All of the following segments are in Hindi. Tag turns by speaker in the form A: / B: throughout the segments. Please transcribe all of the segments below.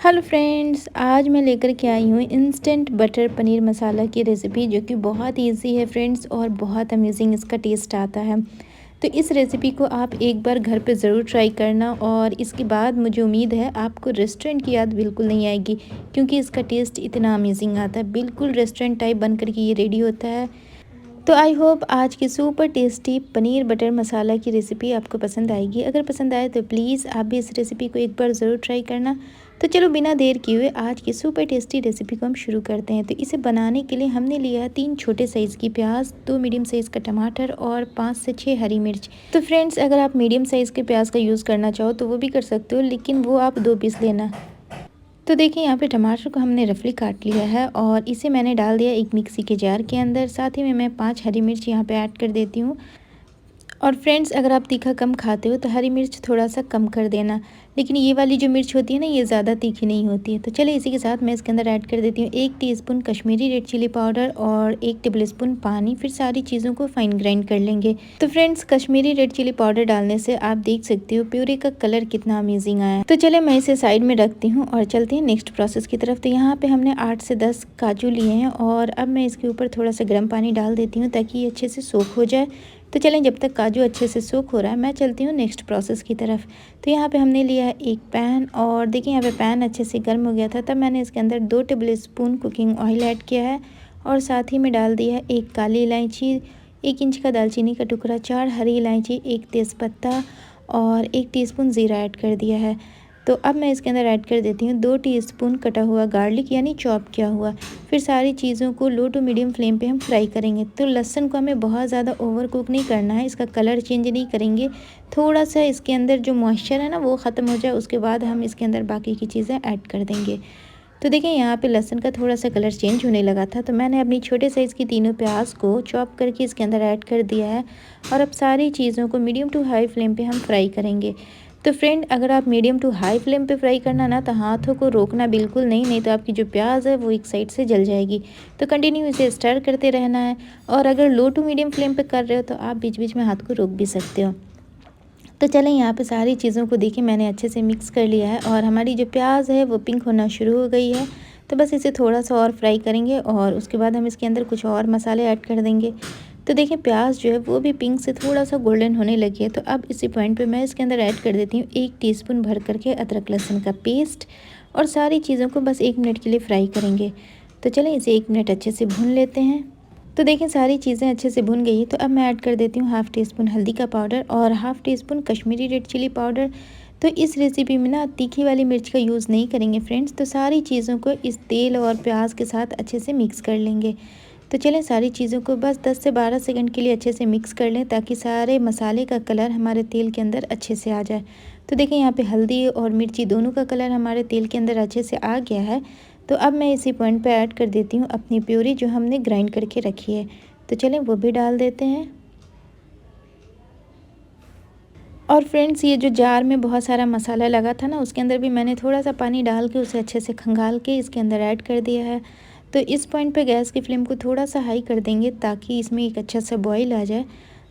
A: हेलो फ्रेंड्स, आज मैं लेकर के आई हूँ इंस्टेंट बटर पनीर मसाला की रेसिपी जो कि बहुत इजी है फ्रेंड्स और बहुत अमेजिंग इसका टेस्ट आता है। तो इस रेसिपी को आप एक बार घर पे ज़रूर ट्राई करना और इसके बाद मुझे उम्मीद है आपको रेस्टोरेंट की याद बिल्कुल नहीं आएगी, क्योंकि इसका टेस्ट इतना अमेजिंग आता है। बिल्कुल रेस्टोरेंट टाइप बन कर के ये रेडी होता है। तो आई होप आज की सुपर टेस्टी पनीर बटर मसाला की रेसिपी आपको पसंद आएगी। अगर पसंद आए तो प्लीज़ आप भी इस रेसिपी को एक बार ज़रूर ट्राई करना। तो चलो बिना देर किए हुए आज की सुपर टेस्टी रेसिपी को हम शुरू करते हैं। तो इसे बनाने के लिए हमने लिया है 3 छोटे साइज़ की प्याज, 2 मीडियम साइज़ का टमाटर और 5 से 6 हरी मिर्च। तो फ्रेंड्स, अगर आप मीडियम साइज़ के प्याज का यूज़ करना चाहो तो वो भी कर सकते हो, लेकिन वो आप 2 पीस लेना। तो देखिए यहाँ पे टमाटर को हमने रफली काट लिया है और इसे मैंने डाल दिया एक मिक्सी के जार के अंदर। साथ ही में मैं 5 हरी मिर्च यहाँ पे ऐड कर देती हूँ। और फ्रेंड्स, अगर आप तीखा कम खाते हो तो हरी मिर्च थोड़ा सा कम कर देना, लेकिन ये वाली जो मिर्च होती है ना, ये ज़्यादा तीखी नहीं होती है। तो चलिए इसी के साथ मैं इसके अंदर ऐड कर देती हूँ 1 teaspoon Kashmiri red chilli powder और 1 टेबलस्पून पानी। फिर सारी चीज़ों को फाइन ग्राइंड कर लेंगे। तो friends, Kashmiri red chilli powder डालने से आप देख सकते हो प्यूरी का कलर कितना अमेजिंग आया है। तो चलिए मैं इसे साइड में रखती हूँ और चलते हैं नेक्स्ट प्रोसेस की तरफ। तो यहाँ पे हमने 8 से 10 काजू लिए हैं और अब मैं इसके ऊपर थोड़ा सा गर्म पानी डाल देती हूँ ताकि ये अच्छे से सोख हो जाए। तो चलें, जब तक काजू अच्छे से सोख हो रहा है मैं चलती हूँ नेक्स्ट प्रोसेस की तरफ। तो यहाँ पे हमने लिया है एक पैन और देखिए यहाँ पे पैन अच्छे से गर्म हो गया था। तब मैंने इसके अंदर 2 टेबलस्पून कुकिंग ऑयल ऐड किया है और साथ ही में डाल दिया है 1 काली इलायची, 1 इंच का दालचीनी का टुकड़ा, 4 हरी इलायची, 1 तेज़पत्ता और 1 टीस्पून ज़ीरा ऐड कर दिया है। तो अब मैं इसके अंदर ऐड कर देती हूँ 2 टीस्पून कटा हुआ गार्लिक यानी चॉप किया हुआ। फिर सारी चीज़ों को लो टू मीडियम फ्लेम पे हम फ्राई करेंगे। तो लहसुन को हमें बहुत ज़्यादा ओवर कुक नहीं करना है, इसका कलर चेंज नहीं करेंगे। थोड़ा सा इसके अंदर जो मॉइस्चर है ना वो ख़त्म हो जाए, उसके बाद हम इसके अंदर बाकी की चीज़ें ऐड कर देंगे। तो देखिए यहाँ पे लहसुन का थोड़ा सा कलर चेंज होने लगा था, तो मैंने अपनी छोटे साइज़ की तीनों प्याज को चॉप करके इसके अंदर ऐड कर दिया है और अब सारी चीज़ों को मीडियम टू हाई फ्लेम पे हम फ्राई करेंगे। तो फ्रेंड, अगर आप मीडियम टू हाई फ्लेम पे फ्राई करना ना, तो हाथों को रोकना बिल्कुल नहीं तो आपकी जो प्याज है वो एक साइड से जल जाएगी। तो कंटिन्यू इसे स्टर करते रहना है और अगर लो टू मीडियम फ्लेम पे कर रहे हो तो आप बीच बीच में हाथ को रोक भी सकते हो। तो चलें, यहाँ पे सारी चीज़ों को देखिए मैंने अच्छे से मिक्स कर लिया है और हमारी जो प्याज है वो पिंक होना शुरू हो गई है। तो बस इसे थोड़ा सा और फ्राई करेंगे और उसके बाद हम इसके अंदर कुछ और मसाले ऐड कर देंगे। तो देखिए प्याज जो है वो भी पिंक से थोड़ा सा गोल्डन होने लगी है। तो अब इसी पॉइंट पे मैं इसके अंदर ऐड कर देती हूँ 1 टीस्पून भर करके अदरक लहसुन का पेस्ट और सारी चीज़ों को बस 1 मिनट के लिए फ्राई करेंगे। तो चलें इसे 1 मिनट अच्छे से भून लेते हैं। तो देखिए सारी चीज़ें अच्छे से भुन गई। तो अब मैं ऐड कर देती हूँ हाफ़ टी स्पून हल्दी का पाउडर और half teaspoon Kashmiri red chilli powder. तो इस रेसिपी में ना तीखी वाली मिर्च का यूज़ नहीं करेंगे फ्रेंड्स। तो सारी चीज़ों को इस तेल और प्याज के साथ अच्छे से मिक्स कर लेंगे। तो चलें सारी चीज़ों को बस 10 से 12 सेकंड के लिए अच्छे से मिक्स कर लें ताकि सारे मसाले का कलर हमारे तेल के अंदर अच्छे से आ जाए। तो देखिए यहाँ पे हल्दी और मिर्ची दोनों का कलर हमारे तेल के अंदर अच्छे से आ गया है। तो अब मैं इसी पॉइंट पे ऐड कर देती हूँ अपनी प्यूरी जो हमने ग्राइंड करके रखी है। तो चलें वो भी डाल देते हैं। और फ्रेंड्स, ये जो जार में बहुत सारा मसाला लगा था ना, उसके अंदर भी मैंने थोड़ा सा पानी डाल के उसे अच्छे से खंगाल के इसके अंदर ऐड कर दिया है। तो इस पॉइंट पे गैस की फ्लेम को थोड़ा सा हाई कर देंगे ताकि इसमें एक अच्छा सा बॉईल आ जाए।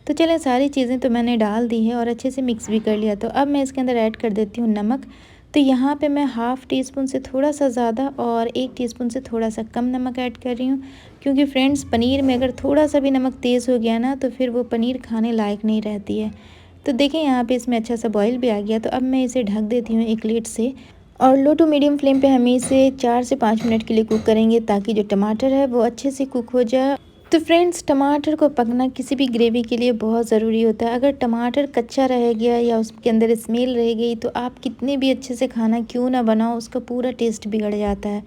A: तो चलें सारी चीज़ें तो मैंने डाल दी है और अच्छे से मिक्स भी कर लिया। तो अब मैं इसके अंदर ऐड कर देती हूँ नमक। तो यहाँ पे मैं हाफ़ टी स्पून से थोड़ा सा ज़्यादा और 1 टीस्पून से थोड़ा सा कम नमक ऐड कर रही हूँ, क्योंकि फ्रेंड्स पनीर में अगर थोड़ा सा भी नमक तेज़ हो गया ना तो फिर वो पनीर खाने लायक नहीं रहती है। तो देखिए यहाँ पे इसमें अच्छा सा बॉईल भी आ गया। तो अब मैं इसे ढक देती हूँ एक लिड से और लो टू मीडियम फ्लेम पे हम इसे 4 से 5 मिनट के लिए कुक करेंगे ताकि जो टमाटर है वो अच्छे से कुक हो जाए। तो फ्रेंड्स, टमाटर को पकना किसी भी ग्रेवी के लिए बहुत ज़रूरी होता है। अगर टमाटर कच्चा रह गया या उसके अंदर स्मेल रह गई तो आप कितने भी अच्छे से खाना क्यों ना बनाओ, उसका पूरा टेस्ट बिगड़ जाता है।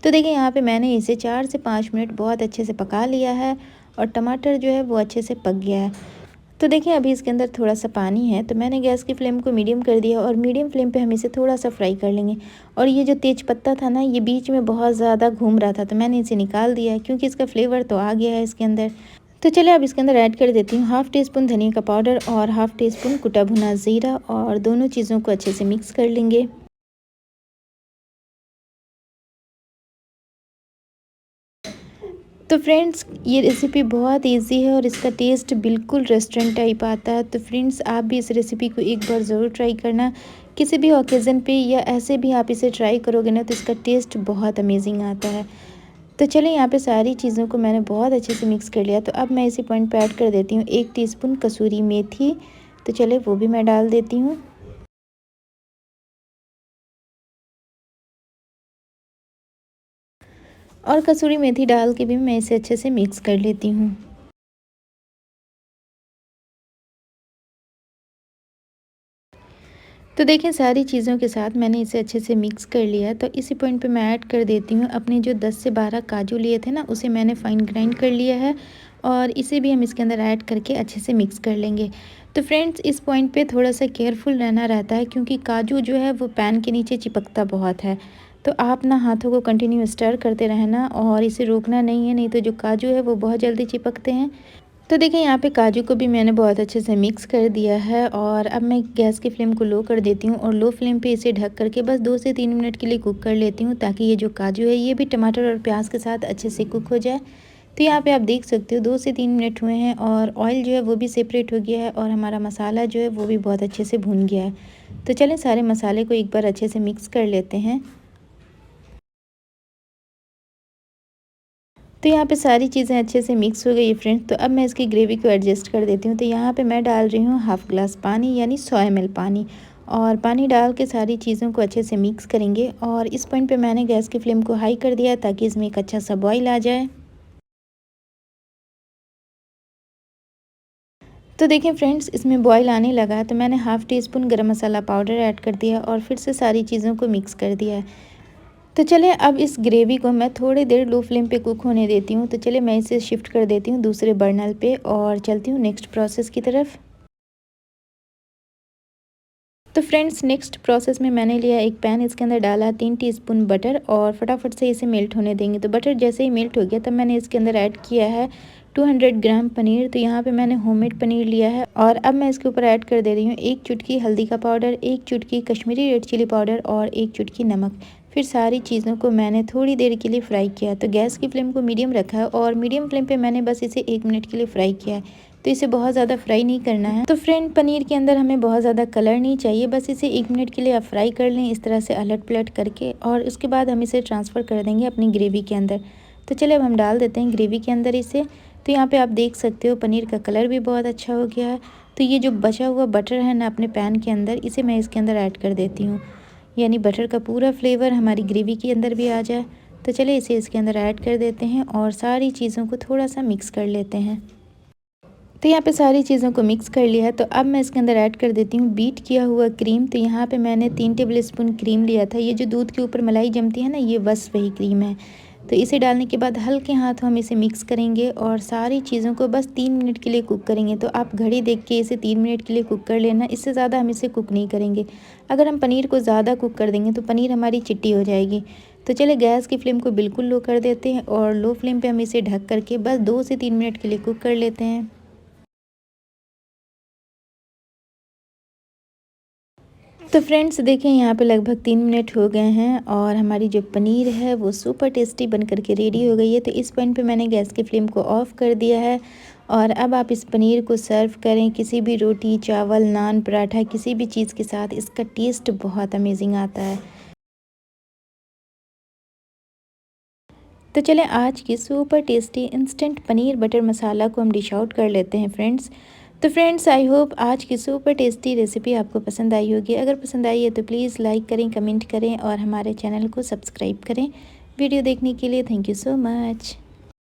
A: तो देखिए यहाँ पे मैंने इसे 4 से 5 मिनट बहुत अच्छे से पका लिया है और टमाटर जो है वो अच्छे से पक गया है। तो देखिए अभी इसके अंदर थोड़ा सा पानी है, तो मैंने गैस की फ्लेम को मीडियम कर दिया और मीडियम फ्लेम पे हम इसे थोड़ा सा फ्राई कर लेंगे। और ये जो तेज पत्ता था ना, ये बीच में बहुत ज़्यादा घूम रहा था, तो मैंने इसे निकाल दिया है क्योंकि इसका फ्लेवर तो आ गया है इसके अंदर। तो चलिए अब इसके अंदर ऐड कर देती हूँ हाफ़ टी स्पून धनिया का पाउडर और हाफ़ टी स्पून कुटा भुना ज़ीरा और दोनों चीज़ों को अच्छे से मिक्स कर लेंगे। तो फ्रेंड्स, ये रेसिपी बहुत इजी है और इसका टेस्ट बिल्कुल रेस्टोरेंट टाइप आता है। तो फ्रेंड्स, आप भी इस रेसिपी को एक बार ज़रूर ट्राई करना, किसी भी ओकेज़न पे या ऐसे भी आप इसे ट्राई करोगे ना तो इसका टेस्ट बहुत अमेजिंग आता है। तो चलिए यहाँ पे सारी चीज़ों को मैंने बहुत अच्छे से मिक्स कर लिया। तो अब मैं इसी पॉइंट पे ऐड कर देती हूँ 1 टीस्पून कसूरी मेथी। तो चलिए वो भी मैं डाल देती हूँ। और कसूरी मेथी डाल के भी मैं इसे अच्छे से मिक्स कर लेती हूँ। तो देखिए सारी चीज़ों के साथ मैंने इसे अच्छे से मिक्स कर लिया। तो इसी पॉइंट पे मैं ऐड कर देती हूँ अपने जो 10 से 12 काजू लिए थे ना, उसे मैंने फ़ाइन ग्राइंड कर लिया है और इसे भी हम इसके अंदर ऐड करके अच्छे से मिक्स कर लेंगे। तो फ्रेंड्स इस पॉइंट पे थोड़ा-सा केयरफुल रहना रहता है क्योंकि काजू जो है वो पैन के नीचे चिपकता बहुत है। तो आप ना हाथों को कंटिन्यू स्टर करते रहना और इसे रोकना नहीं है, नहीं तो जो काजू है वो बहुत जल्दी चिपकते हैं। तो देखिए यहाँ पे काजू को भी मैंने बहुत अच्छे से मिक्स कर दिया है और अब मैं गैस की फ्लेम को लो कर देती हूँ और लो फ्लेम पे इसे ढक करके बस 2 से 3 मिनट के लिए कुक कर लेती हूँ ताकि ये जो काजू है ये भी टमाटर और प्याज के साथ अच्छे से कुक हो जाए। तो यहाँ पे आप देख सकते हो 2 से 3 मिनट हुए हैं और ऑयल जो है वो भी सेपरेट हो गया है और हमारा मसाला जो है वो भी बहुत अच्छे से भुन गया है। तो चलें सारे मसाले को एक बार अच्छे से मिक्स कर लेते हैं। तो यहाँ पे सारी चीज़ें अच्छे से मिक्स हो गई है फ्रेंड्स। तो अब मैं इसकी ग्रेवी को एडजस्ट कर देती हूँ। तो यहाँ पे मैं डाल रही हूँ हाफ़ ग्लास पानी यानी 100 ml पानी और पानी डाल के सारी चीज़ों को अच्छे से मिक्स करेंगे। और इस पॉइंट पे मैंने गैस की फ्लेम को हाई कर दिया ताकि इसमें एक अच्छा सा बॉईल आ जाए। तो देखिए फ्रेंड्स इसमें बॉईल आने लगा तो मैंने हाफ़ टी स्पून गरम मसाला पाउडर ऐड कर दिया और फिर से सारी चीज़ों को मिक्स कर दिया है। तो चलिए अब इस ग्रेवी को मैं थोड़ी देर लो फ्लेम पे कुक होने देती हूँ। तो चलिए मैं इसे शिफ्ट कर देती हूँ दूसरे बर्नल पे और चलती हूँ नेक्स्ट प्रोसेस की तरफ। तो फ्रेंड्स नेक्स्ट प्रोसेस में मैंने लिया एक पैन, इसके अंदर डाला 3 टीस्पून बटर और फटाफट से इसे मेल्ट होने देंगे। तो बटर जैसे ही मेल्ट हो गया तब मैंने इसके अंदर ऐड किया है 200 ग्राम पनीर। तो यहाँ पे मैंने होममेड पनीर लिया है और अब मैं इसके ऊपर ऐड कर दे रही हूँ 1 चुटकी हल्दी का पाउडर, 1 चुटकी कश्मीरी रेड चिली पाउडर और 1 चुटकी नमक। फिर सारी चीज़ों को मैंने थोड़ी देर के लिए फ्राई किया। तो गैस की फ्लेम को मीडियम रखा है और मीडियम फ्लेम पे मैंने बस इसे 1 मिनट के लिए फ्राई किया है। तो इसे बहुत ज़्यादा फ्राई नहीं करना है। तो फ्रेंड पनीर के अंदर हमें बहुत ज़्यादा कलर नहीं चाहिए, बस इसे 1 मिनट के लिए आप फ्राई कर लें इस तरह से अलट पलट करके और उसके बाद हम इसे ट्रांसफ़र कर देंगे अपनी ग्रेवी के अंदर। तो चलिए अब हम डाल देते हैं ग्रेवी के अंदर इसे। तो यहाँ पे आप देख सकते हो पनीर का कलर भी बहुत अच्छा हो गया है। तो ये जो बचा हुआ बटर है ना अपने पैन के अंदर, इसे मैं इसके अंदर ऐड कर देती हूँ, यानी बटर का पूरा फ्लेवर हमारी ग्रेवी के अंदर भी आ जाए। तो चलिए इसे इसके अंदर ऐड कर देते हैं और सारी चीज़ों को थोड़ा सा मिक्स कर लेते हैं। तो यहाँ पे सारी चीज़ों को मिक्स कर लिया है। तो अब मैं इसके अंदर ऐड कर देती हूँ बीट किया हुआ क्रीम। तो यहाँ पे मैंने 3 टेबल स्पून क्रीम लिया था। ये जो दूध के ऊपर मलाई जमती है ना, ये बस वही क्रीम है। तो इसे डालने के बाद हल्के हाथ हम इसे मिक्स करेंगे और सारी चीज़ों को बस 3 मिनट के लिए कुक करेंगे। तो आप घड़ी देख के इसे 3 मिनट के लिए कुक कर लेना, इससे ज़्यादा हम इसे कुक नहीं करेंगे। अगर हम पनीर को ज़्यादा कुक कर देंगे तो पनीर हमारी चिट्टी हो जाएगी। तो चलिए गैस की फ्लेम को बिल्कुल लो कर देते हैं और लो फ्लेम पर हम इसे ढक करके बस 2 से 3 मिनट के लिए कुक कर लेते हैं। तो फ्रेंड्स देखिए यहाँ पे लगभग 3 मिनट हो गए हैं और हमारी जो पनीर है वो सुपर टेस्टी बन कर के रेडी हो गई है। तो इस पॉइंट पे मैंने गैस की फ्लेम को ऑफ़ कर दिया है और अब आप इस पनीर को सर्व करें किसी भी रोटी, चावल, नान, पराठा किसी भी चीज़ के साथ, इसका टेस्ट बहुत अमेजिंग आता है। तो चलें आज की super tasty instant paneer butter masala को हम डिश आउट कर लेते हैं फ्रेंड्स। तो फ्रेंड्स आई होप आज की सुपर टेस्टी रेसिपी आपको पसंद आई होगी। अगर पसंद आई है तो प्लीज़ लाइक करें, कमेंट करें और हमारे चैनल को सब्सक्राइब करें। वीडियो देखने के लिए थैंक यू सो मच।